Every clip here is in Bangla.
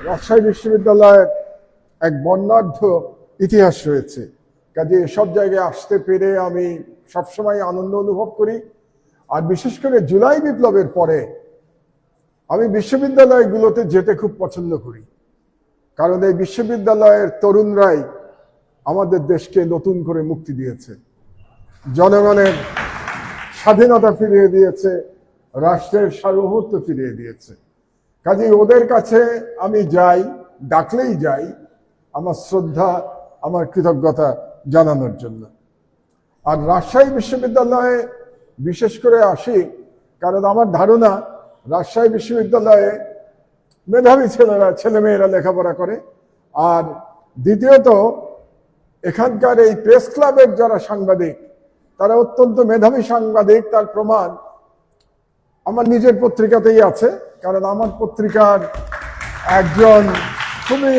রাজশাহী বিশ্ববিদ্যালয়ের এক বর্ণাঢ্য ইতিহাস রয়েছে। কাজে এসব জায়গায় আসতে পেরে আমি সবসময় আনন্দ অনুভব করি। আর বিশেষ করে জুলাই বিপ্লবের পরে আমি বিশ্ববিদ্যালয়গুলোতে যেতে খুব পছন্দ করি, কারণ এই বিশ্ববিদ্যালয়ের তরুণরাই আমাদের দেশকে নতুন করে মুক্তি দিয়েছে, জনগণের স্বাধীনতা ফিরিয়ে দিয়েছে, রাষ্ট্রের সার্বভৌমত্ব ফিরিয়ে দিয়েছে। কাজেই ওদের কাছে আমি যাই, ডাকলেই যাই আমার শ্রদ্ধা, আমার কৃতজ্ঞতা জানানোর জন্য। আর রাজশাহী বিশ্ববিদ্যালয়ে বিশেষ করে আসি কারণ আমার ধারণা রাজশাহী বিশ্ববিদ্যালয়ে মেধাবী ছেলেমেয়েরা লেখাপড়া করে। আর দ্বিতীয়ত এখানকার এই প্রেস ক্লাবের যারা সাংবাদিক তারা অত্যন্ত মেধাবী সাংবাদিক। তার প্রমাণ আমার নিজের পত্রিকাতেই আছে, কারণ আমার পত্রিকার একজন খুবই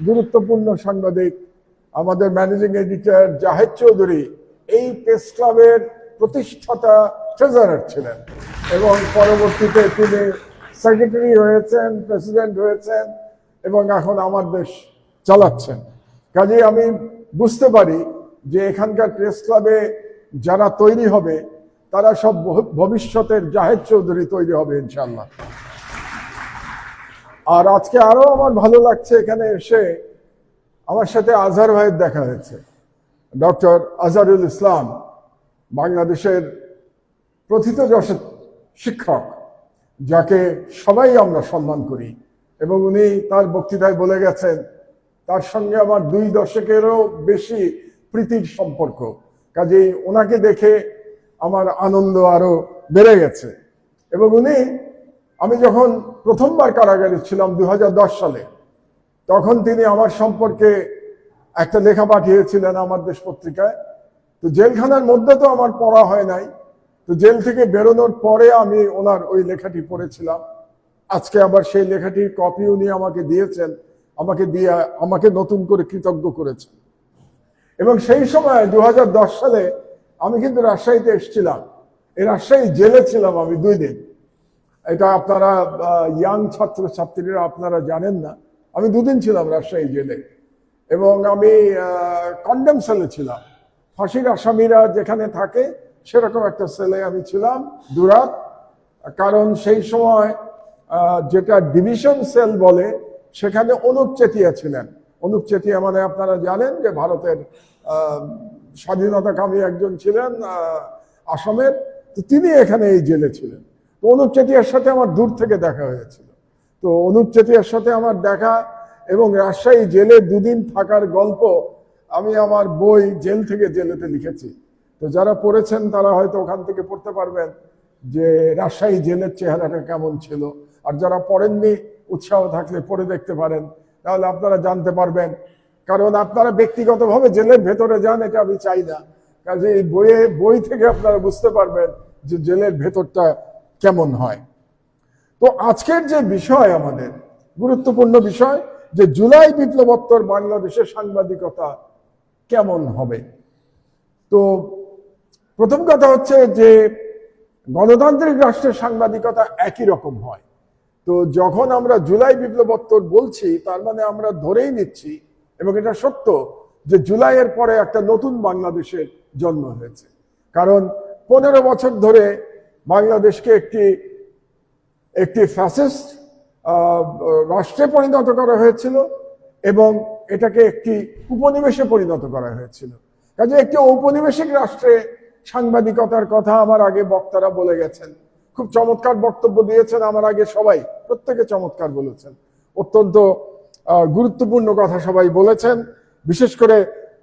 গুরুত্বপূর্ণ সাংবাদিক, আমাদের ম্যানেজিং এডিটর জাহেদ চৌধুরী, এই প্রেস ক্লাবের প্রতিষ্ঠাতা ট্রেজারার ছিলেন এবং পরবর্তীতে তিনি সেক্রেটারি হয়েছেন, প্রেসিডেন্ট হয়েছেন এবং এখন আমার দেশ চালাচ্ছেন। কাজেই আমি বুঝতে পারি যে এখানকার প্রেস ক্লাবে যারা তৈরি হবে তারা সব ভবিষ্যতের জাহেদ চৌধুরী তৈরি হবে ইনশাল্লাহ। আর আজকে আরো আমার ভালো লাগছে, এখানে এসে আমার সাথে আজহার ভাইয়ের দেখা হয়েছে। ডক্টর আজহারুল ইসলাম বাংলাদেশের প্রথিতযশা শিক্ষক, যাকে সবাই আমরা সম্মান করি, এবং উনি তার বক্তৃতায় বলে গেছেন তার সঙ্গে আমার 2 দশকেরও বেশি প্রীতির সম্পর্ক। কাজেই ওনাকে দেখে আমার আনন্দ আরো বেড়ে গেছে। এবং উনি, আমি যখন প্রথমবার কারাগারে ছিলাম 2010 সালে, তখন তিনি আমার সম্পর্কে একটা লেখা পাঠিয়েছিলেন আমার দেশ পত্রিকায়। তো জেলখানার মধ্যে তো আমার পড়া হয় নাই, তো জেল থেকে বেরোনোর পরে আমি ওনার ওই লেখাটি পড়েছিলাম। আজকে আবার সেই লেখাটির কপি উনি আমাকে দিয়েছেন, আমাকে নতুন করে কৃতজ্ঞ করেছেন। এবং সেই সময় 2010 সালে আমি কিন্তু রাজশাহীতে এসেছিলাম। এই রাজশাহী জেলে ছিলাম আমি 2 দিন। এটা আপনারা ইয়াং ছাত্রছাত্রীরা আপনারা জানেন না, আমি 2 দিন ছিলাম রাজশাহী জেলে। এবং আমি কন্ডেম সেলে ছিলাম, ফাঁসির আসামিরা যেখানে থাকে সেরকম একটা সেলে আমি ছিলাম 2 রাত। কারণ সেই সময় যেটা ডিভিশন সেল বলে সেখানে অনুপ চেতিয়া ছিলেন। অনুপ চেতিয়া মানে আপনারা জানেন যে ভারতের স্বাধীনতাকামী একজন ছিলেন আসামের, তো তিনি এখানে এই জেলে ছিলেন। তো অনুপ চেতিয়ার সাথে আমার দূর থেকে দেখা হয়েছিল। তো অনুপ চেতিয়ার সাথে আমার দেখা এবং রাজশাহী জেলে 2 দিন থাকার গল্প আমি আমার বই জেল থেকে জেলেতে লিখেছি। তো যারা পড়েছেন তারা হয়তো ওখান থেকে পড়তে পারবেন যে রাজশাহী জেলের চেহারাটা কেমন ছিল। আর যারা পড়েননি, উৎসাহ থাকলে পড়ে দেখতে পারেন, তাহলে আপনারা জানতে পারবেন। কারণ আপনারা ব্যক্তিগতভাবে জেলের ভেতরে যান, এটা আমি চাই না। কাজে এই বই থেকে আপনারা বুঝতে পারবেন যে জেলের ভেতরটা কেমন হয়। তো আজকের যে বিষয়, আমাদের গুরুত্বপূর্ণ বিষয়, যে জুলাই বিপ্লবোত্তর বাংলাদেশের সাংবাদিকতা কেমন হবে। তো প্রথম কথা হচ্ছে যে গণতান্ত্রিক রাষ্ট্রের সাংবাদিকতা একই রকম হয়। তো যখন আমরা জুলাই বিপ্লবোত্তর বলছি, তার মানে আমরা ধরেই নিচ্ছি, এবং এটা সত্য, যে জুলাইয়ের পরে একটা নতুন বাংলাদেশের জন্ম হয়েছে। কারণ 15 বছর ধরে বাংলাদেশকে একটি ফ্যাসিস্ট রাষ্ট্রে পরিণত করা হয়েছিল এবং এটাকে একটি উপনিবেশে পরিণত করা হয়েছিল। কাজে একটি ঔপনিবেশিক রাষ্ট্রে সাংবাদিকতার কথা আমার আগে বক্তারা বলে গেছেন, খুব চমৎকার বক্তব্য দিয়েছেন আমার আগে সবাই, প্রত্যেকে চমৎকার বলেছেন, অত্যন্ত গুরুত্বপূর্ণ কথা সবাই বলেছেন। বিশেষ করে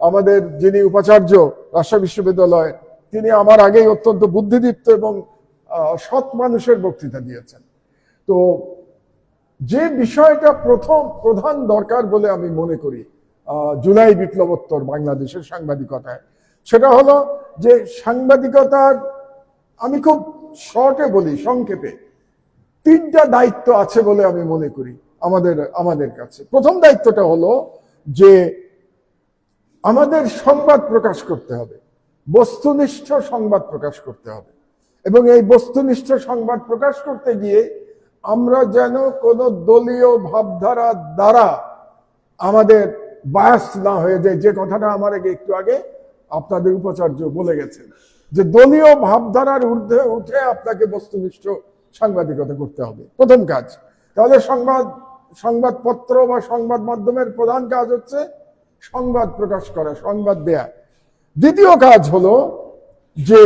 আমাদের যিনি উপাচার্য রাজশাহী বিশ্ববিদ্যালয়, তিনি আমার আগেই অত্যন্ত বুদ্ধিদীপ্ত এবং সৎ মানুষের বক্তৃতা দিয়েছেন। তো যে বিষয়টা প্রধান দরকার বলে আমি মনে করি জুলাই বিপ্লবোত্তর বাংলাদেশের সাংবাদিকতায়, সেটা হলো যে সাংবাদিকতার, আমি খুব শর্টে বলি, সংক্ষেপে 3টা দায়িত্ব আছে বলে আমি মনে করি আমাদের কাছে। প্রথম দায়িত্বটা হলো যে আমাদের সংবাদ প্রকাশ করতে হবে, বস্তুনিষ্ঠ সংবাদ প্রকাশ করতে হবে। এবং এই বস্তুনিষ্ঠ সংবাদ প্রকাশ করতে গিয়ে আমরা যেন কোনো দলীয় ভাবধারা দ্বারা আমাদের বায়াস না হয়ে যায়, যে কথাটা আমার একটু আগে আপনাদের উপাচার্য বলে গেছেন, যে দলীয় ভাবধারার ঊর্ধ্বে উঠে আপনাকে বস্তুনিষ্ঠ সাংবাদিকতা করতে হবে, প্রথম কাজ। তাহলে সংবাদপত্র বা সংবাদ মাধ্যমের প্রধান কাজ হচ্ছে সংবাদ প্রকাশ করা, সংবাদ দেয়া। দ্বিতীয় কাজ হলো যে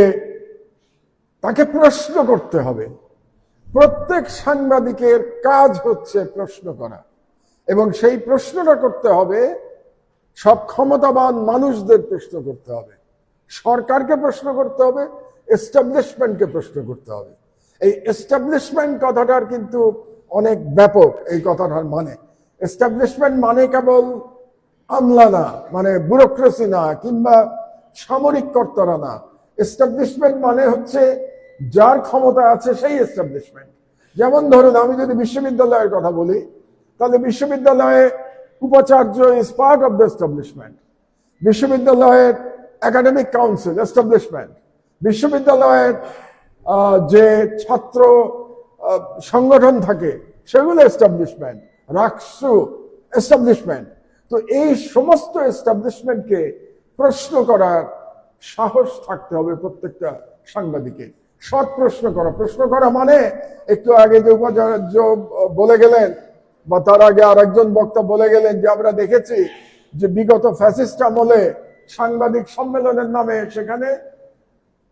তাকে প্রশ্ন করতে হবে। প্রত্যেক সাংবাদিকের কাজ হচ্ছে প্রশ্ন করা, এবং সেই প্রশ্নটা করতে হবে সব ক্ষমতাবান মানুষদের প্রশ্ন করতে হবে, সরকারকে প্রশ্ন করতে হবে, এস্টাবলিশমেন্টকে প্রশ্ন করতে হবে। এই এস্টাবলিশমেন্ট কথাটার কিন্তু অনেক ব্যাপক। এই কথাটার মানে এস্টাবলিশমেন্ট মানে কেবল আমলা না, মানে ব্যুরোক্রেসি না, কিংবা সামরিক কর্তারা না। এস্টাবলিশমেন্ট মানে হচ্ছে যার ক্ষমতা আছে সেই এস্টাবলিশমেন্ট। যেমন ধরুন, আমি যদি বিশ্ববিদ্যালয়ের কথা বলি, তাহলে বিশ্ববিদ্যালয়ে উপাচার্য is part of the establishment. বিশ্ববিদ্যালয়ের একাডেমিক কাউন্সিল এস্টাবলিশমেন্ট। বিশ্ববিদ্যালয়ের যে ছাত্র সংগঠন থাকে সেগুলো এস্টাবলিশমেন্ট, রাকসু এস্টাবলিশমেন্ট। তো এই সমস্ত এস্টাবলিশমেন্টকে প্রশ্ন করার সাহস থাকতে হবে প্রত্যেকটা সাংবাদিকের। সৎ প্রশ্ন করা মানে, একটু আগে যে উপাচার্য বলে গেলেন বা তার আগে আরেকজন বক্তা বলে গেলেন, যে আমরা দেখেছি যে বিগত ফ্যাসিস্ট আমলে সাংবাদিক সম্মেলনের নামে সেখানে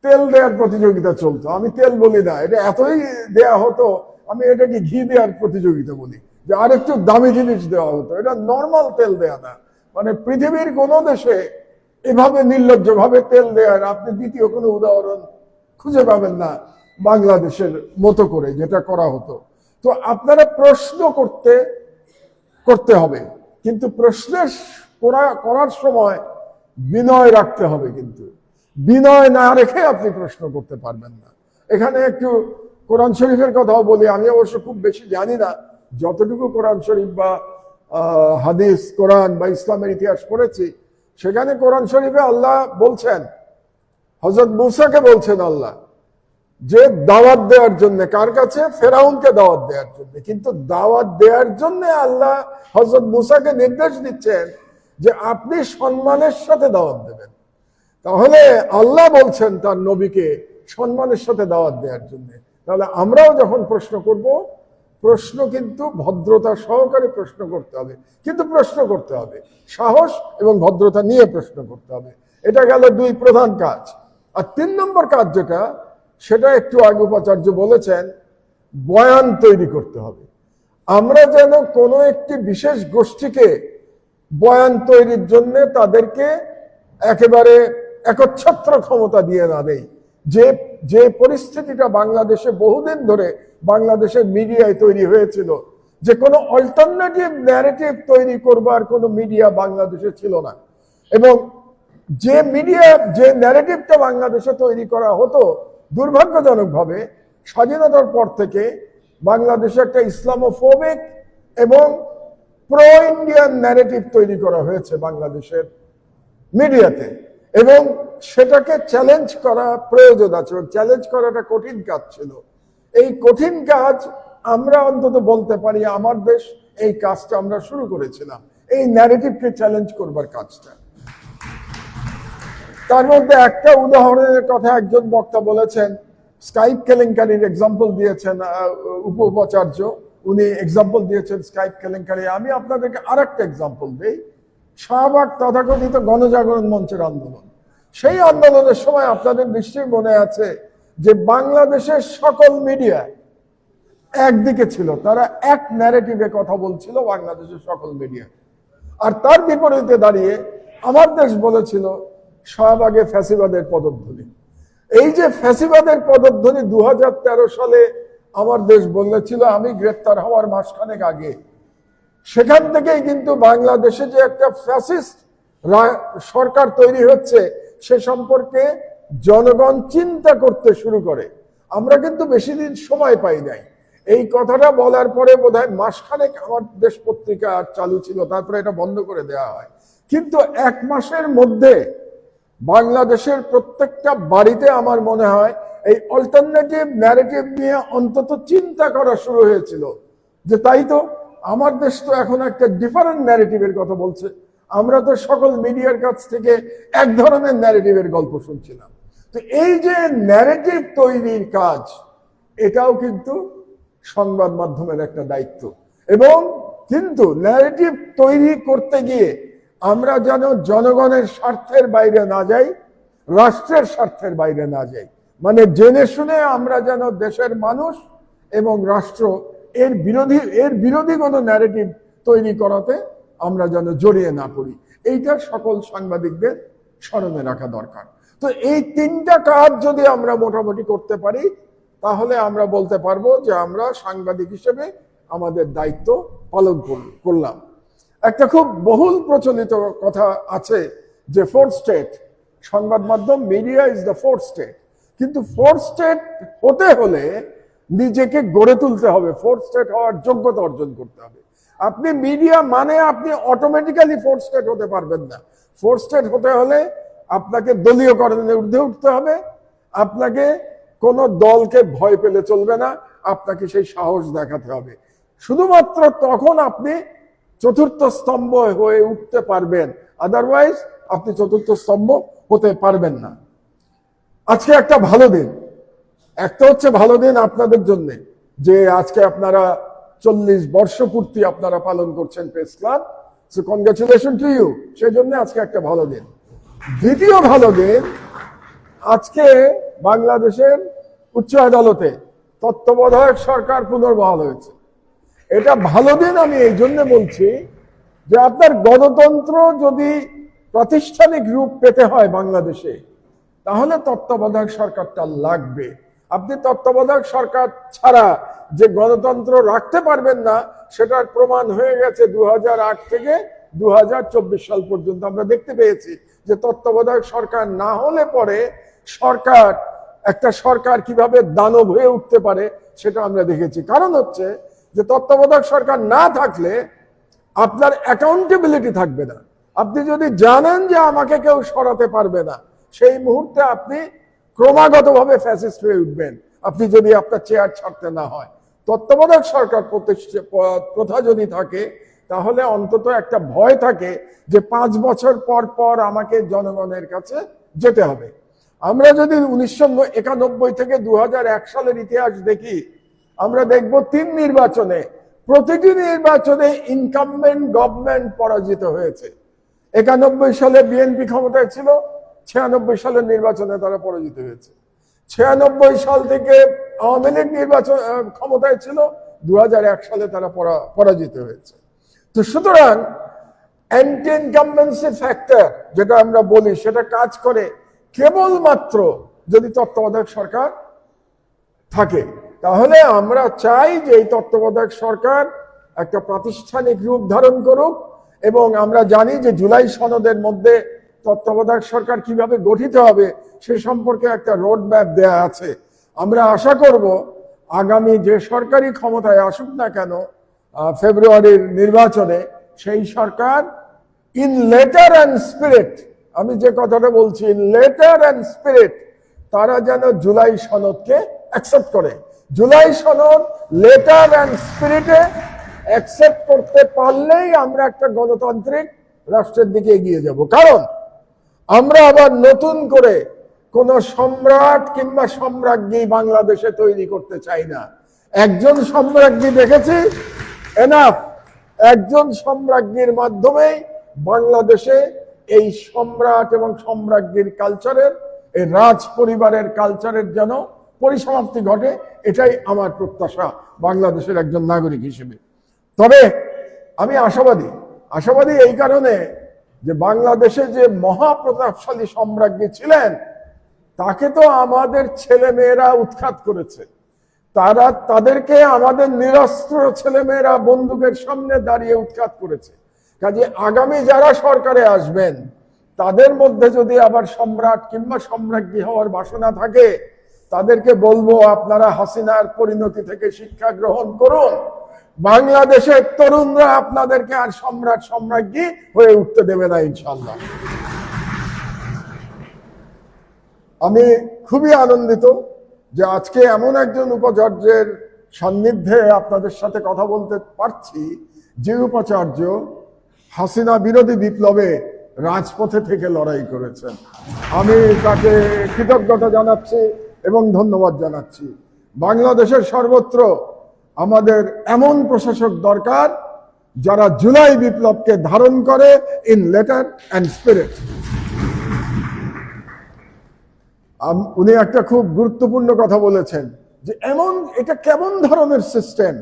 তেল দেওয়ার প্রতিযোগিতা চলতো। আমি তেল বলি না, এটা এতই দেয়া হতো, আমি এটাকে ঘি দেওয়ার প্রতিযোগিতা বলি, যে আরেকটু দামি জিনিস দেওয়া হতো। এটা নর্মাল তেল দেয়া না। মানে পৃথিবীর কোনো দেশে এভাবে নির্লজ্জভাবে তেল দেওয়ার আপনি দ্বিতীয় কোনো উদাহরণ খুঁজে পাবেন না বাংলাদেশের মতো করে যেটা করা হতো। তো আপনারা প্রশ্ন করতে হবে, কিন্তু প্রশ্নের করার সময় বিনয় রাখতে হবে। কিন্তু বিনয় না রেখে আপনি প্রশ্ন করতে পারবেন না। এখানে একটু কোরআন শরীফের কথাও বলি। আমি অবশ্য খুব বেশি জানি না, যতটুকু কোরআন শরীফ বা হাদিস, কোরআন বা ইসলামের ইতিহাস পড়েছি, সেখানে কোরআন শরীফে আল্লাহ বলছেন, হযরত মূসাকে বলছেন আল্লাহ, যে দাওয়াত দেওয়ার জন্য, কার কাছে? ফেরাউনকে দাওয়াত দেওয়ার জন্য। কিন্তু দাওয়াত দেওয়ার জন্য আল্লাহ হযরত মূসাকে নির্দেশ দিচ্ছেন যে আপনি সম্মানের সাথে দাওয়াত দেবেন। তাহলে আল্লাহ বলছেন তার নবীকে সম্মানের সাথে দাওয়াত দেওয়ার জন্য। তাহলে আমরাও যখন প্রশ্ন করব, প্রশ্ন কিন্তু ভদ্রতা সহকারে প্রশ্ন করতে হবে, কিন্তু প্রশ্ন করতে হবে সাহস এবং ভদ্রতা নিয়ে প্রশ্ন করতে হবে। এটা গেল দুই প্রধান কাজ। আর 3 নম্বর কাজ যেটা, সেটা একটু আগে উপাচার্য বলেছেন, বয়ান তৈরি করতে হবে। আমরা যেন কোনো একটি বিশেষ গোষ্ঠীকে বয়ান তৈরির জন্য তাদেরকে একেবারে একচ্ছত্র ক্ষমতা দিয়ে না দেই। যে পরিস্থিতিটা বাংলাদেশে বহুদিন ধরে বাংলাদেশের মিডিয়ায় তৈরি হয়েছিল, যে কোনো অল্টারনেটিভ ন্যারেটিভ তৈরি করবার কোনো মিডিয়া বাংলাদেশে ছিল না। এবং যে ন্যারেটিভটা বাংলাদেশে তৈরি করা হতো, দুর্ভাগ্যজনকভাবে স্বাধীনতার পর থেকে বাংলাদেশে একটা ইসলামোফোবিক এবং প্রো ইন্ডিয়ান ন্যারেটিভ তৈরি করা হয়েছে বাংলাদেশের মিডিয়াতে, এবং সেটাকে চ্যালেঞ্জ করা প্রয়োজন আছে। চ্যালেঞ্জ করাটা কঠিন কাজ ছিল। এই কঠিন কাজ আমরা অন্তত বলতে পারি, আমার দেশ এই কাজটা আমরা শুরু করেছিলাম, এই ন্যারেটিভকে চ্যালেঞ্জ করবার কাজটা। তার মধ্যে একটা উদাহরণের কথা একজন বক্তা বলেছেন, স্কাইপ কেলেঙ্কারির এক্সাম্পল দিয়েছেন উপাচার্য, উনি এক্সাম্পল দিয়েছেন স্কাইপ কেলেঙ্কারি। আমি আপনাদেরকে আরেকটা এক্সাম্পল দিই। শাহবাগ তথাকথিত গণজাগরণ মঞ্চের আন্দোলন, সেই আন্দোলনের সময় আপনাদের নিশ্চয়ই মনে আছে যে বাংলাদেশের সকল মিডিয়া একদিকে ছিল, তারা এক ন্যারেটিভে কথা বলছিল বাংলাদেশের সকল মিডিয়া। আর তার বিপরীতে দাঁড়িয়ে আমার দেশ বলেছিল শাহবাগে ফ্যাসিবাদের পদধ্বনি। এই যে ফ্যাসিবাদের পদধ্বনি 2013 সালে আমার দেশ বলেছিল, আমি গ্রেপ্তার হওয়ার মাসখানেক আগে। সেখান থেকেই কিন্তু বাংলাদেশে যে একটা ফ্যাসিস্ট সরকার তৈরি হচ্ছে সে সম্পর্কে জনগণ চিন্তা করতে শুরু করে। আমরা কিন্তু বেশি দিন সময় পাই নাই। এই কথাটা বলার পরে বোধহয় মাসখানেক আমার দেশ পত্রিকা চালু ছিল, তারপরে এটা বন্ধ করে দেওয়া হয়। কিন্তু 1 মাসের মধ্যে বাংলাদেশের প্রত্যেকটা বাড়িতে আমার মনে হয় এই অল্টারনেটিভ ন্যারেটিভ নিয়ে অন্তত চিন্তা করা শুরু হয়েছিল যে তাই তো আমার দেশ তো এখন একটা ডিফারেন্ট ন্যারেটিভের কথা বলছে। আমরা তো সকল মিডিয়ার কাছ থেকে এক ধরনের ন্যারেটিভের গল্প শুনছিলাম। তো এই যে ন্যারেটিভ তৈরির কাজ, এটাও কিন্তু সংবাদ মাধ্যমের একটা দায়িত্ব। এবং কিন্তু ন্যারেটিভ তৈরি করতে গিয়ে আমরা যেন জনগণের স্বার্থের বাইরে না যাই, রাষ্ট্রের স্বার্থের বাইরে না যাই। মানে জেনে শুনে আমরা যেন দেশের মানুষ এবং রাষ্ট্র এর বিরোধী কোনো ন্যারেটিভ তৈরি করাতে আমরা যেন জড়িয়ে না পড়ি, এইটা সকল সাংবাদিকদের স্মরণে রাখা দরকার। তো এই তিনটা কাজ যদি আমরা মোটামুটি করতে পারি, তাহলে আমরা বলতে পারবো যে আমরা সাংবাদিক হিসেবে আমাদের দায়িত্ব পালন করলাম। একটা খুব বহুল প্রচলিত কথা আছে যে ফোর্থ স্টেট, সংবাদ মাধ্যম, media is the fourth state. কিন্তু ফোর্থ স্টেট হতে হলে নিজেকে গড়ে তুলতে হবে, ফোর্থ স্টেট হওয়ার যোগ্যতা অর্জন করতে হবে। আপনি মিডিয়া মানে আপনি অটোমেটিক্যালি ফোর্থ স্টেট হতে পারবেন না। ফোর্থ স্টেট হতে হলে আপনাকে দলীয়করণের ঊর্ধ্বে উঠতে হবে, আপনাকে কোনো দলকে ভয় পেলে চলবে না, আপনাকে সেই সাহস দেখাতে হবে। শুধুমাত্র তখন আপনি চতুর্থ স্তম্ভ হয়ে উঠতে পারবেন, আদারওয়াইজ আপনি চতুর্থ স্তম্ভ হতে পারবেন না। আজকে একটা ভালো দিন, একটা হচ্ছে ভালো দিন আপনাদের জন্য যে আজকে আপনারা 40 বর্ষপূর্তি আপনারা পালন করছেন press club, so congratulation to you, সেজন্য আজকে একটা ভালো দিন। দ্বিতীয় ভালো দিন, আজকে বাংলাদেশের উচ্চ আদালতে তত্ত্বাবধায়ক সরকার পুনর্বহাল হয়েছে। এটা ভালো দিন আমি এই জন্য বলছি যে আপনার গণতন্ত্র যদি প্রাতিষ্ঠানিক রূপ পেতে হয় বাংলাদেশে, তাহলে তত্ত্বাবধায়ক সরকারটা লাগবে। আপনি তত্ত্বাবধায়ক সরকার ছাড়া যে গণতন্ত্র রাখতে পারবেন না, সেটার প্রমাণ হয়ে গেছে 2008 থেকে 2024 সাল পর্যন্ত। আমরা দেখতে পেয়েছি যে তত্ত্বাবধায়ক সরকার না হলে পরে একটা সরকার কিভাবে দানব হয়ে উঠতে পারে সেটা আমরা দেখেছি। কারণ হচ্ছে যে তত্ত্বাবধায়ক সরকার না থাকলে আপনার অ্যাকাউন্টেবিলিটি থাকবে না। আপনি যদি জানেন যে আমাকে কেউ সরাতে পারবে না, সেই মুহূর্তে আপনি ক্রমাগতভাবে ফ্যাসিস্ট হয়ে উঠবেন, আপনি যদি আপনার চেয়ার ছাড়তে না হয়। তত্ত্বাবধায়ক সরকার প্রথা যদি থাকে, তাহলে অন্তত একটা ভয় থাকে যে 5 বছর পর পর আমাকে জনগণের কাছে যেতে হবে। আমরা যদি 1991 থেকে 2001 সালের ইতিহাস দেখি, আমরা দেখব 3 নির্বাচনে, প্রতিটি নির্বাচনে ইনকামবেন্ট গভর্নমেন্ট পরাজিত হয়েছে। 91 সালে বিএনপি ক্ষমতায় ছিল, 96 সালের নির্বাচনে তারা পরাজিত হয়েছে। 96 সাল থেকে আওয়ামী লীগ নির্বাচন ক্ষমতায় ছিল, 2001 সালে তারা পরাজিত হয়েছে। তো সুতরাং অ্যান্টি ইনকামবেন্সি ফ্যাক্টর যেটা আমরা বলি, সেটা কাজ করে কেবলমাত্র যদি তত্ত্বাবধায়ক সরকার থাকে। তাহলে আমরা চাই যে এই তত্ত্বাবধায়ক সরকার একটা প্রাতিষ্ঠানিক রূপ ধারণ করুক, এবং আমরা জানি যে জুলাই সনদের মধ্যে তত্ত্বাবধায়ক সরকার কিভাবে গঠিত হবে সে সম্পর্কে একটা রোড ম্যাপ দেয়া আছে। আমরা আশা করব আগামী যে সরকারি ক্ষমতায় আসুক না কেন ফেব্রুয়ারির নির্বাচনে, সেই সরকার ইন লেটার অ্যান্ড স্পিরিট, আমি যে কথাটা বলছি ইন লেটার অ্যান্ড স্পিরিট, তারা যেন জুলাই সনদকে অ্যাকসেপ্ট করে। জুলাই সনদ লেটার অ্যান্ড স্পিরিটে অ্যাকসেপ্ট করতে পারলেই আমরা একটা গণতান্ত্রিক রাষ্ট্রের দিকে এগিয়ে যাব। কারণ আমরা আবার নতুন করে কোন সম্রাট কিংবা সম্রাজ্ঞী বাংলাদেশে তৈরি করতে চাই না। একজন সম্রাজ্ঞী দেখেছি, এনাফ। একজন সম্রাজ্ঞীর মাধ্যমেই বাংলাদেশে এই সম্রাট এবং সম্রাজ্ঞীর কালচারের, এই রাজ পরিবারের কালচারের যেন পরিসমাপ্তি ঘটে, এটাই আমার প্রত্যাশা বাংলাদেশের একজন নাগরিক হিসেবে। তবে আমি আশাবাদী এই কারণে যে বাংলাদেশে যে মহাপ্রতাপশালী সম্রাজ্ঞী ছিলেন, তাকে তো আমাদের ছেলে মেয়েরা উৎখাত করেছে। তাদেরকে আমাদের নিরস্ত্র ছেলে মেয়েরা বন্দুকের সামনে দাঁড়িয়ে উৎখাত করেছে। কাজে আগামী যারা সরকারে আসবেন, তাদের মধ্যে যদি আবার সম্রাট কিংবা সম্রাজ্ঞী হওয়ার বাসনা থাকে, তাদেরকে বলবো আপনারা হাসিনার পরিণতি থেকে শিক্ষা গ্রহণ করুন। বাংলাদেশের তরুণরা আপনাদেরকে আর সম্রাট সম্রাজ্ঞী হয়ে উঠতে দেবে না ইনশাআল্লাহ। আমি খুবই আনন্দিত যে আজকে এমন একজন উপাচার্যের সান্নিধ্যে আপনাদের সাথে কথা বলতে পারছি, যে উপাচার্য হাসিনা বিরোধী বিপ্লবে রাজপথে থেকে লড়াই করেছেন। আমি তাকে কৃতজ্ঞতা জানাচ্ছি এবং ধন্যবাদ জানাচ্ছি। বাংলাদেশের সর্বত্র আমাদের এমন প্রশাসক দরকার যারা জুলাই বিপ্লবকে ধারণ করে ইন লেটার অ্যান্ড স্পিরিট। উনি একটা খুব গুরুত্বপূর্ণ কথা বলেছেন যে এটা কেমন ধরনের সিস্টেম,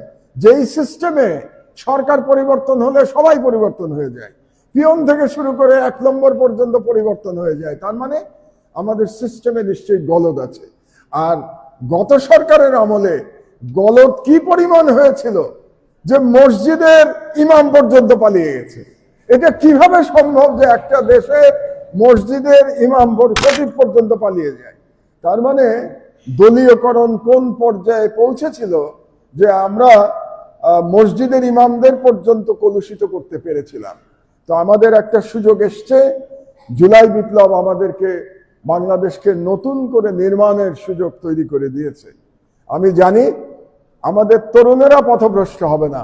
যেই সিস্টেমে সরকার পরিবর্তন হলে সবাই পরিবর্তন হয়ে যায়, পিয়ন থেকে শুরু করে 1 নম্বর পর্যন্ত পরিবর্তন হয়ে যায়। তার মানে আমাদের সিস্টেমে নিশ্চয়ই গলদ আছে। আর গত সরকারের আমলে গলদ কি পরিমাণ হয়েছিল যে মসজিদের ইমাম পর্যন্ত পালিয়ে গেছে। এটা কিভাবে সম্ভব যে একটা দেশের মসজিদের ইমাম খতিব পর্যন্ত পালিয়ে যায়? তার মানে দলীয়করণ কোন পর্যায়ে পৌঁছেছিল যে আমরা মসজিদের ইমামদের পর্যন্ত কলুষিত করতে পেরেছিলাম। তো আমাদের একটা সুযোগ এসছে, জুলাই বিপ্লব আমাদেরকে বাংলাদেশকে নতুন করে নির্মাণের সুযোগ তৈরি করে দিয়েছে। আমি জানি আমাদের তরুণেরা পথভ্রষ্ট হবে না,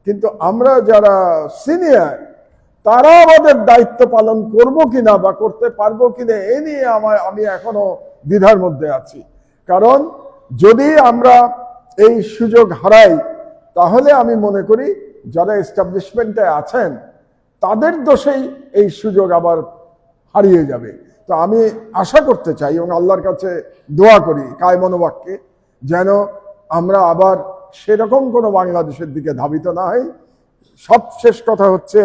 কিন্তু আমরা যারা সিনিয়র তারা আমাদের দায়িত্ব পালন করব কিনা বা করতে পারবো কিনা এ নিয়ে আমি এখনো দ্বিধার মধ্যে আছি। কারণ যদি আমরা এই সুযোগ হারাই তাহলে আমি মনে করি যারা এস্টাবলিশমেন্টে আছেন তাদের দোষেই এই সুযোগ আবার হারিয়ে যাবে। তো আমি আশা করতে চাই এবং আল্লাহর কাছে দোয়া করি কায়মনোবাক্যে যেন আমরা আবার সেরকম কোনো বাংলাদেশের দিকে ধাবিত না হই। সবশেষ কথা হচ্ছে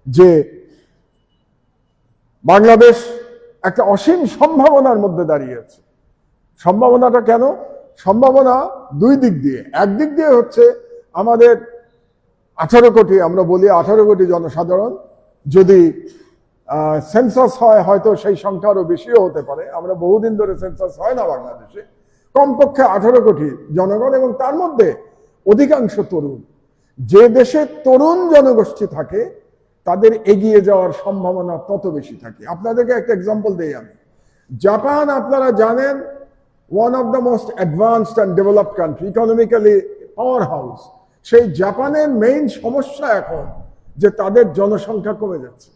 যে বাংলাদেশ একটা অসীম সম্ভাবনার মধ্যে দাঁড়িয়ে আছে। সম্ভাবনাটা কেন? সম্ভাবনা দুই দিক দিয়ে। একদিক দিয়ে হচ্ছে আমাদের 18 কোটি, আমরা বলি 18 কোটি জনসাধারণ, যদি সেন্সাস হয় হয়তো সেই সংখ্যা আরো বেশিও হতে পারে। আমরা বহুদিন ধরে সেন্সাস হয় না বাংলাদেশে। কমপক্ষে 18 কোটি জনগণ এবং তার মধ্যে অধিকাংশ তরুণ। যে দেশে তরুণ জনগোষ্ঠী থাকে তাদের এগিয়ে যাওয়ার সম্ভাবনা তত বেশি থাকে। আপনাদেরকে একটা এক্সাম্পল দেই আমি। জাপান আপনারা জানেন one of the most advanced and developed country, economically power house. সেই জাপানের মেইন সমস্যা এখন যে তাদের জনসংখ্যা কমে যাচ্ছে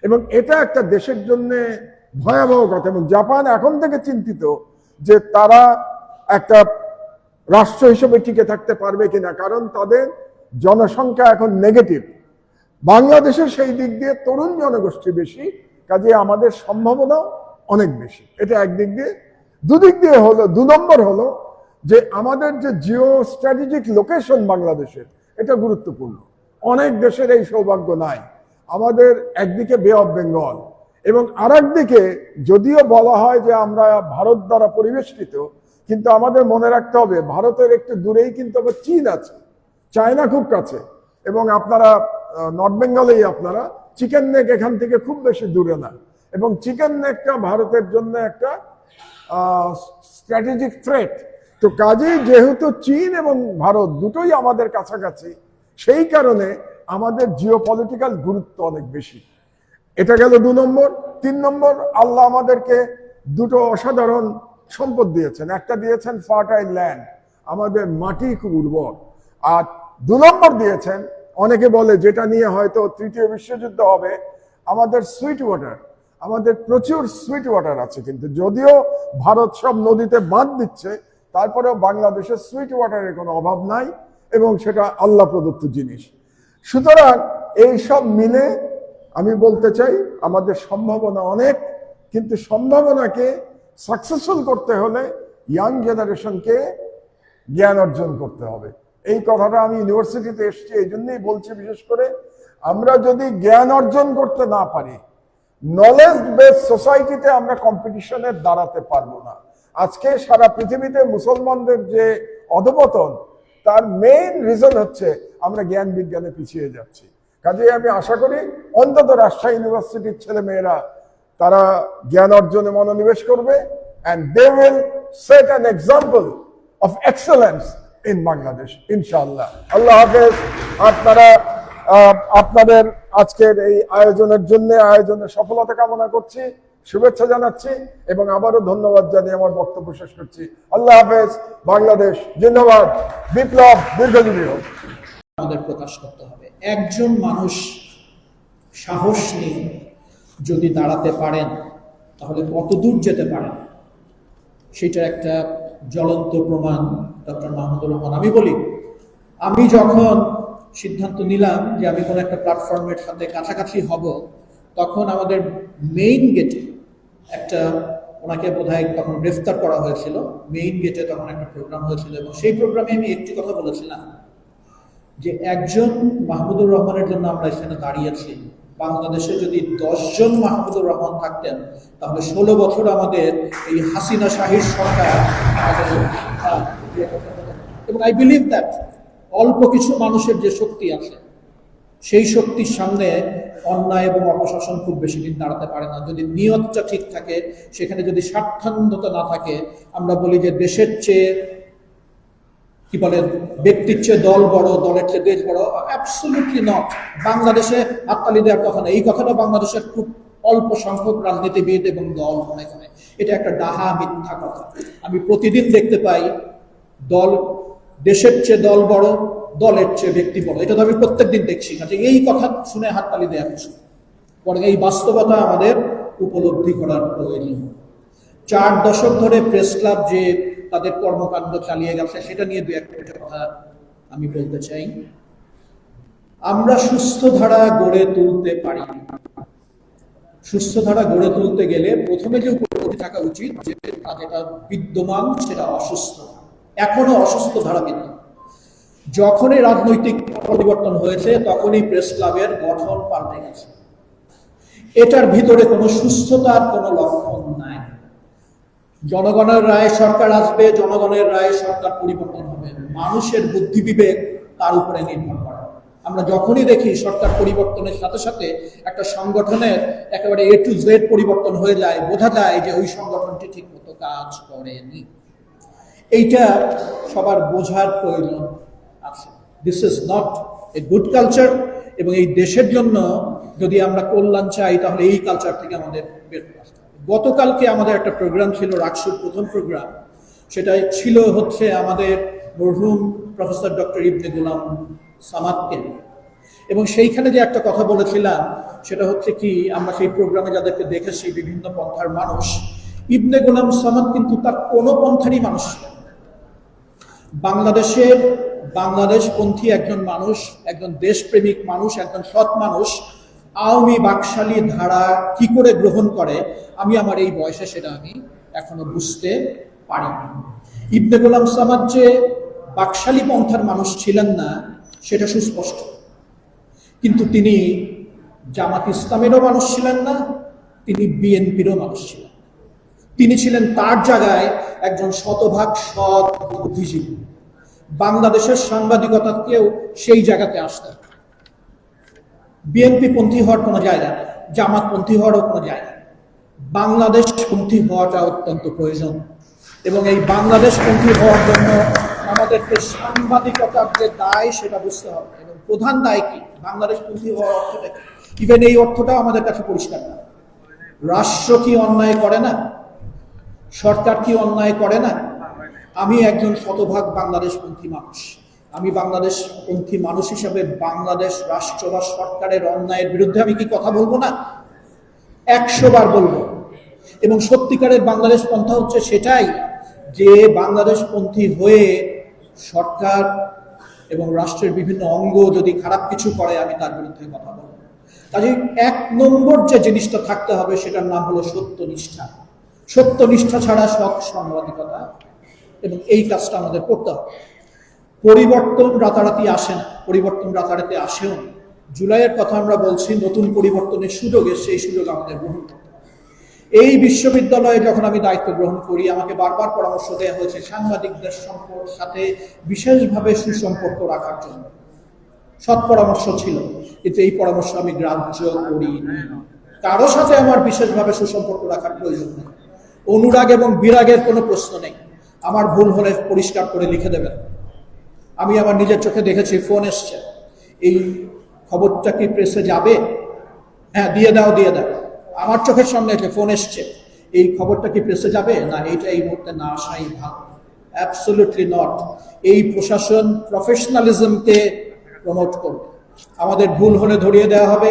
এবং এটা একটা দেশের জন্য ভয়াবহ কথা। এবং জাপান এখন থেকে চিন্তিত যে তারা একটা রাষ্ট্র হিসেবে টিকে থাকতে পারবে কিনা, কারণ তাদের জনসংখ্যা এখন নেগেটিভ। বাংলাদেশের সেই দিক দিয়ে তরুণ জনগোষ্ঠী বেশি, কাজে আমাদের সম্ভাবনা অনেক বেশি। এটা একদিক দিয়ে। দুদিক দিয়ে হলো, 2 নম্বর হলো যে আমাদের যে জিও স্ট্র্যাটেজিক লোকেশন বাংলাদেশের, এটা গুরুত্বপূর্ণ। অনেক দেশের এই সৌভাগ্য নাই। আমাদের একদিকে বে অফ বেঙ্গল এবং আরেকদিকে যদিও বলা হয় যে আমরা ভারত দ্বারা পরিবেষ্টিত, কিন্তু আমাদের মনে রাখতে হবে ভারতের একটু দূরেই কিন্তু আবার চীন আছে, চায়না খুব কাছে। এবং আপনারা নর্থ বেঙ্গলেই আপনারা চিকেন নেক এখান থেকে খুব বেশি দূরে না, এবং চিকেন নেকটা ভারতের জন্য একটা স্ট্র্যাটেজিক থ্রেট। তো কাজেই যেহেতু চীন এবং ভারত দুটোই আমাদের কাছাকাছি, সেই কারণে আমাদের জিওপলিটিক্যাল গুরুত্ব অনেক বেশি। এটা গেল 2 নম্বর। 3 নম্বর, আল্লাহ আমাদেরকে দুটো অসাধারণ সম্পদ দিয়েছেন। একটা দিয়েছেন ফার্টাইল ল্যান্ড, আমাদের মাটি খুব উর্বর। আর 2 নম্বর দিয়েছেন, অনেকে বলে যেটা নিয়ে হয়তো 3য় বিশ্বযুদ্ধ হবে, আমাদের সুইট ওয়াটার। আমাদের প্রচুর সুইট ওয়াটার আছে, কিন্তু যদিও ভারত সব নদীতে বাঁধ দিচ্ছে তারপরেও বাংলাদেশের সুইট ওয়াটারের কোনো অভাব নাই এবং সেটা আল্লাহ প্রদত্ত জিনিস। সুতরাং এই সব মিলে আমি বলতে চাই আমাদের সম্ভাবনা অনেক, কিন্তু সম্ভাবনাকে সাকসেসফুল করতে হলে ইয়াং জেনারেশনকে জ্ঞান অর্জন করতে হবে। এই কথাটা আমি ইউনিভার্সিটিতে এসেছি এই জন্যই বলছি, বিশেষ করে আমরা যদি জ্ঞান অর্জন করতে না পারি, নলেজ বেস সোসাইটিতে আমরা কম্পিটিশনে দাঁড়াতে পারবো না। আজকে সারা পৃথিবীতে মুসলমানদের যে অধপতন, তার মেইন রিজন হচ্ছে আমরা জ্ঞান বিজ্ঞানে পিছিয়ে যাচ্ছি। কাজে আমি আশা করি অন্তত রাজশাহী ইউনিভার্সিটির ছেলে মেয়েরা তারা জ্ঞান অর্জনে মনোনিবেশ করবে, and they will set an example of excellence in Bangladesh, ইনশাআল্লাহ। আল্লাহ হাফেজ। আপনারা আপনাদের আজকের এই আয়োজনের জন্য আয়োজনের সফলতা কামনা করছি। শুভেচ্ছা জানাচ্ছি এবং আবারও ধন্যবাদ জানিয়ে আমার বক্তব্য শেষ করছি। আল্লাহ হাফেজ। বাংলাদেশ জিন্দাবাদ। বিপ্লব দীর্ঘজীবী হোক। আমাদের প্রকাশ করতে হবে। একজন মানুষ সাহস নিয়ে যদি দাঁড়াতে পারেন তাহলে কত দূর যেতে পারেন সেটার একটা জ্বলন্ত প্রমাণ ডক্টর মাহমুদুর রহমান। আমি বলি, আমি যখন সিদ্ধান্ত নিলাম যে আমি কোনো একটা প্ল্যাটফর্মের সাথে কাছাকাছি হব, তখন আমাদের মেইন গেটে একটা, ওনাকে বোধহয় তখন গ্রেফতার করা হয়েছিল, মেইন গেটে তখন একটা প্রোগ্রাম হয়েছিল এবং সেই প্রোগ্রামে আমি একটি কথা বলেছিলাম যে একজন মাহমুদুর রহমানের জন্য আমরা এখানে দাঁড়িয়েছি। বাংলাদেশে যদি 10 জন মাহমুদুর রহমান থাকতেন তাহলে 16 বছর আমাদের এই হাসিনা শাহীর সরকার এবং আই বিলিভ দ্যাট অল্প কিছু মানুষের যে শক্তি আছে সেই শক্তির সামনে অন্যায় এবং অপশাসন খুব বেশি দিন দাঁড়াতে পারে না। যদি নিয়তটা ঠিক থাকে, সেখানে যদি স্বার্থান্বিত না থাকে, আমরা বলি যে দেশের চেয়ে কি বলে, ব্যক্তির চেয়ে দল বড়, দলের চেয়ে দেশ বড়। Absolutely not. বাংলাদেশে হাততালি দেওয়ার কথা না, এই কথাটা বাংলাদেশের খুব অল্প সংখ্যক রাজনীতিবিদ এবং দল মনে করে। এটা একটা ডাহা মিথ্যা কথা। আমি প্রতিদিন দেখতে পাই দল, দেশের চেয়ে দল বড়, দলের চেয়ে ব্যক্তি বড়। এটা তো আমি প্রত্যেকদিন দেখছি না যে এই কথা শুনে হাততালি দেওয়া কিছু, বরং এই বাস্তবতা আমাদের উপলব্ধি করার প্রয়োজন। 4 দশক ধরে প্রেস ক্লাব যে তাদের কর্মকাণ্ড চালিয়ে গেছে সেটা নিয়ে 2-1 কথা আমি বলতে চাই। আমরা সুস্থ ধারা গড়ে তুলতে পারি। সুস্থ ধারা গড়ে তুলতে গেলে প্রথমে যে উপলব্ধি থাকা উচিত যে যেটা বিদ্যমান সেটা অসুস্থ, এখনো অসুস্থ ধারা বিদ্যমান। যখনই রাজনৈতিক পরিবর্তন হয়েছে তখনই প্রেস ক্লাবের গঠন পাল্টে গেছে। এটার ভিতরে কোনো সুস্থতার কোনো লক্ষণ নাই। জনগণের রায়ে সরকার আসবে, জনগণের রায়ে সরকার পরিবর্তন হবে, মানুষের বুদ্ধি বিবেক তার উপরে নির্ভর করে। আমরা যখনই দেখি সরকার পরিবর্তনের সাথে সাথে একটা সংগঠনের একেবারে A to Z পরিবর্তন হয়ে যায়, বোঝা যায় যে ওই সংগঠনটি ঠিক মতো কাজ করেনি। এইটা সবার বোঝার প্রয়োজন আছে। This is not a good culture. এবং এই দেশের জন্য যদি আমরা কল্যাণ চাই তাহলে এই কালচার থেকে আমাদের বের করতে হবে। গতকালকে আমাদের একটা প্রোগ্রাম ছিল, রাকসুর প্রথম প্রোগ্রাম। সেটা ছিল হচ্ছে আমাদের মরহুম প্রফেসর ডক্টর ইবনে গোলাম সামাদকে। এবং সেইখানে যে একটা কথা বলেছিলাম সেটা হচ্ছে কি, আমরা সেই প্রোগ্রামে যাদেরকে দেখেছি বিভিন্ন পন্থার মানুষ, ইবনে গোলাম সামাদ কিন্তু তার কোনো পন্থারই মানুষ ছিলেন। বাংলাদেশপন্থী একজন মানুষ, একজন দেশপ্রেমিক মানুষ, একজন সৎ মানুষ আওয়ামী বাকশালী ধারা কি করে গ্রহণ করে, আমি আমার এই বয়সে সেটা আমি এখনো বুঝতে পারিনি। ইবনে গোলাম সামাদ যে বাকশালী পন্থার মানুষ ছিলেন না সেটা সুস্পষ্ট, কিন্তু তিনি জামাত ইসলামেরও মানুষ ছিলেন না, তিনি বিএনপিরও মানুষ ছিলেন। তিনি ছিলেন তার জায়গায় একজন শতভাগ সৎ বুদ্ধিজীবী। বাংলাদেশের সাংবাদিকতাকেও সেই জায়গাতে আসতেন। বিএনপি পন্থী হওয়ার কোনো জায়গা নেই, জামাত পন্থী হওয়ারও কোনো জায়গা নেই। বাংলাদেশ পন্থী হওয়াটা অত্যন্ত প্রয়োজন। এবং এই বাংলাদেশ পন্থী হওয়ার জন্য আমাদেরকে সাংবাদিকতার যে দায় সেটা বুঝতে হবে। এবং প্রধান দায় কি, বাংলাদেশ পন্থী হওয়ার অর্থটা কি, ইভেন এই অর্থটাও আমাদের কাছে পরিষ্কার না। রাষ্ট্র কি অন্যায় করে না? সরকার কি অন্যায় করে না? আমি একজন শতভাগ বাংলাদেশপন্থী মানুষ। আমি বাংলাদেশপন্থী মানুষ হিসাবে বাংলাদেশ রাষ্ট্র বা সরকারের অন্যায়ের বিরুদ্ধে আমি কি কথা বলবো না? 100 বার বলবো। এবং সত্যিকারের বাংলাদেশ পন্থা হচ্ছে সেটাই যে বাংলাদেশপন্থী হয়ে সরকার এবং রাষ্ট্রের বিভিন্ন অঙ্গ যদি খারাপ কিছু করে আমি তার বিরুদ্ধে কথা বলবো। কাজে 1 নম্বর যে জিনিসটা থাকতে হবে সেটার নাম হলো সত্যনিষ্ঠা। সত্যনিষ্ঠা ছাড়া সৎ সাংবাদিকতা, এবং এই কাজটা আমাদের করতে হবে। পরিবর্তন রাতারাতি আসে না, পরিবর্তন রাতারাতি আসেও না। জুলাইয়ের কথা আমরা বলছি, নতুন পরিবর্তনের সুযোগে সেই সুযোগ আমাদের গ্রহণ করতে হবে। এই বিশ্ববিদ্যালয়ে যখন আমি দায়িত্ব গ্রহণ করি আমাকে বারবার পরামর্শ দেওয়া হয়েছে সাংবাদিকদের সাথে বিশেষভাবে সুসম্পর্ক রাখার জন্য। সৎ পরামর্শ ছিল, কিন্তু এই পরামর্শ আমি গ্রাহ্য করি না। কারো সাথে আমার বিশেষভাবে সুসম্পর্ক রাখার প্রয়োজন নেই। অনুরাগ এবং বিরাগের কোনো প্রশ্ন নেই। আমার ভুল হলে পরিষ্কার করে লিখে দেবেন। আমি আমার নিজের চোখে দেখেছি, ফোন এসছে, এই খবরটা কি প্রেসে যাবে? হ্যাঁ, দিয়ে দাও। আমার চোখের সামনে একটা ফোন এসছে, এই খবরটা কি প্রেসে যাবে না এইটা এই মুহূর্তে না আসাই ভালো? Absolutely not. এই প্রশাসন প্রফেশনালিজমকে প্রমোট করবে। আমাদের ভুল হলে ধরিয়ে দেওয়া হবে,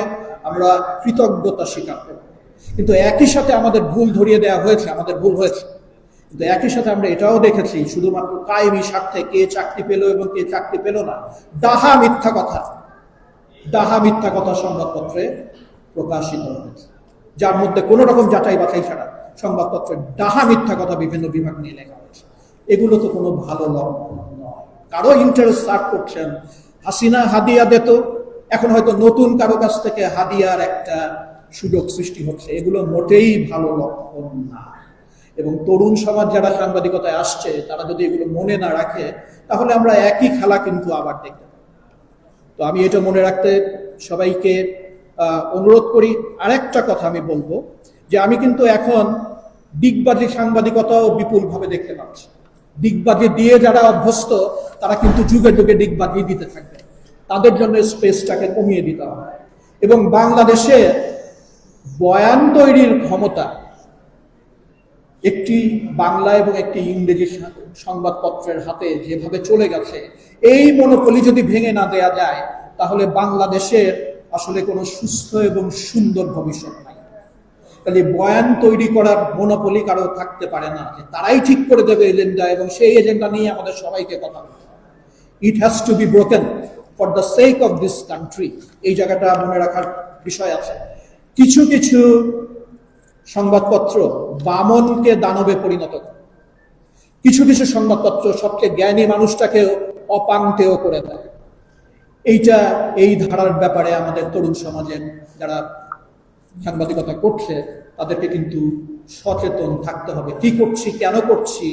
আমরা কৃতজ্ঞতা স্বীকার করব। কিন্তু একই সাথে আমাদের ভুল ধরিয়ে দেওয়া হয়েছে, আমাদের ভুল হয়েছে, কিন্তু একই সাথে আমরা এটাও দেখেছি শুধুমাত্র কায়েমি স্বার্থে কে চাকরি পেল এবং কে চাকরি পেল না, ডাহা মিথ্যা কথা সংবাদপত্রে প্রকাশিত হয়েছে, যার মধ্যে কোনো রকম যাচাই বাছাই ছাড়া সংবাদপত্রে ডাহা মিথ্যা কথা বিভিন্ন বিভাগ নিয়ে লেখা হয়েছে। এগুলো তো কোনো ভালো লক্ষণ নয়। কারো ইন্টারেস্ট সার্ভ করছেন, হাসিনা হাদিয়া দিত, এখন হয়তো নতুন কারো কাছ থেকে হাদিয়ার একটা সুযোগ সৃষ্টি হচ্ছে, এগুলো মোটেই ভালো লক্ষণ না। এবং তরুণ সমাজ যারা সাংবাদিকতায় আসছে তারা যদি এগুলো মনে না রাখে, তাহলে আমরা একই খেলা কিন্তু আবার দেখতে পাবো। তো আমি এটা মনে রাখতে সবাইকে অনুরোধ করি। আরেকটা কথা আমি বলবো যে আমি কিন্তু এখন ডিগবাজি সাংবাদিকতাও বিপুলভাবে দেখতে পাচ্ছি। ডিগবাজি দিয়ে যারা অভ্যস্ত তারা কিন্তু যুগে যুগে ডিগবাজি দিতে থাকবে, তাদের জন্য স্পেসটাকে কমিয়ে দিতে হবে। এবং বাংলাদেশে বয়ান তৈরির ক্ষমতা একটি বাংলা এবং একটি ইংরেজি সংবাদপত্রের হাতে যেভাবে চলে গেছে, এই মনোপলি যদি ভেঙে না দেয়া যায় তাহলে বাংলাদেশের আসলে কোনো সুস্থ এবং সুন্দর ভবিষ্যৎ নাই। তাহলে বয়ান তৈরি করার মনোপলি কারো থাকতে পারে না, যে তারাই ঠিক করে দেবে এজেন্ডা এবং সেই এজেন্ডা নিয়ে আমাদের সবাইকে কথা বলতে হবে। It has to B broken for the sake of this country. এই জায়গাটা মনে রাখার বিষয় আছে। কিছু কিছু সংবাদপত্র বামনকে দানবে পরিণত করে, কিছু কিছু সংবাদপত্র সবচেয়ে জ্ঞানী মানুষটাকেও অপাঙ্কেয় করে দেয়। এই ধারার ব্যাপারে আমাদের তরুণ সমাজের যারা সাংবাদিকতা করছে তাদেরকে কিন্তু সচেতন থাকতে হবে। কি করছি, কেন করছি,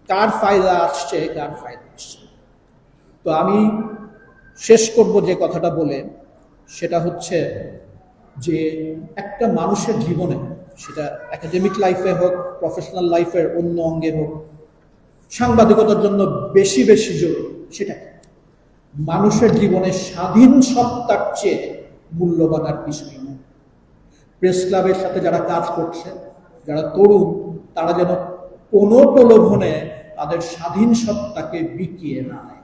কার ফায়দা আসছে, কার ফায়দা আসছে। তো আমি শেষ করব যে কথাটা বলে, সেটা হচ্ছে যে একটা মানুষের জীবনে, সেটা একাডেমিক লাইফে হোক, প্রফেশনাল লাইফের অন্য অঙ্গে হোক, সাংবাদিকতার জন্য বেশি বেশি জরুরি সেটা মানুষের জীবনে স্বাধীন সত্তার চেয়ে মূল্যবান আর কিছুই নয়। প্রেস ক্লাবের সাথে যারা কাজ করছে, যারা তরুণ, তারা যেন কোনো প্রলোভনে তাদের স্বাধীন সত্তাকে বিকিয়ে না দেয়,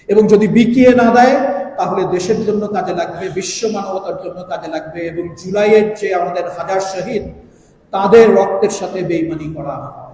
এবং যদি বিকিয়ে না দেয় তাহলে দেশের জন্য কাজে লাগবে, বিশ্ব মানবতার জন্য কাজে লাগবে, এবং জুলাইয়ের যে আমাদের হাজার শহীদ, তাদের রক্তের সাথে বেইমানি করা হয়।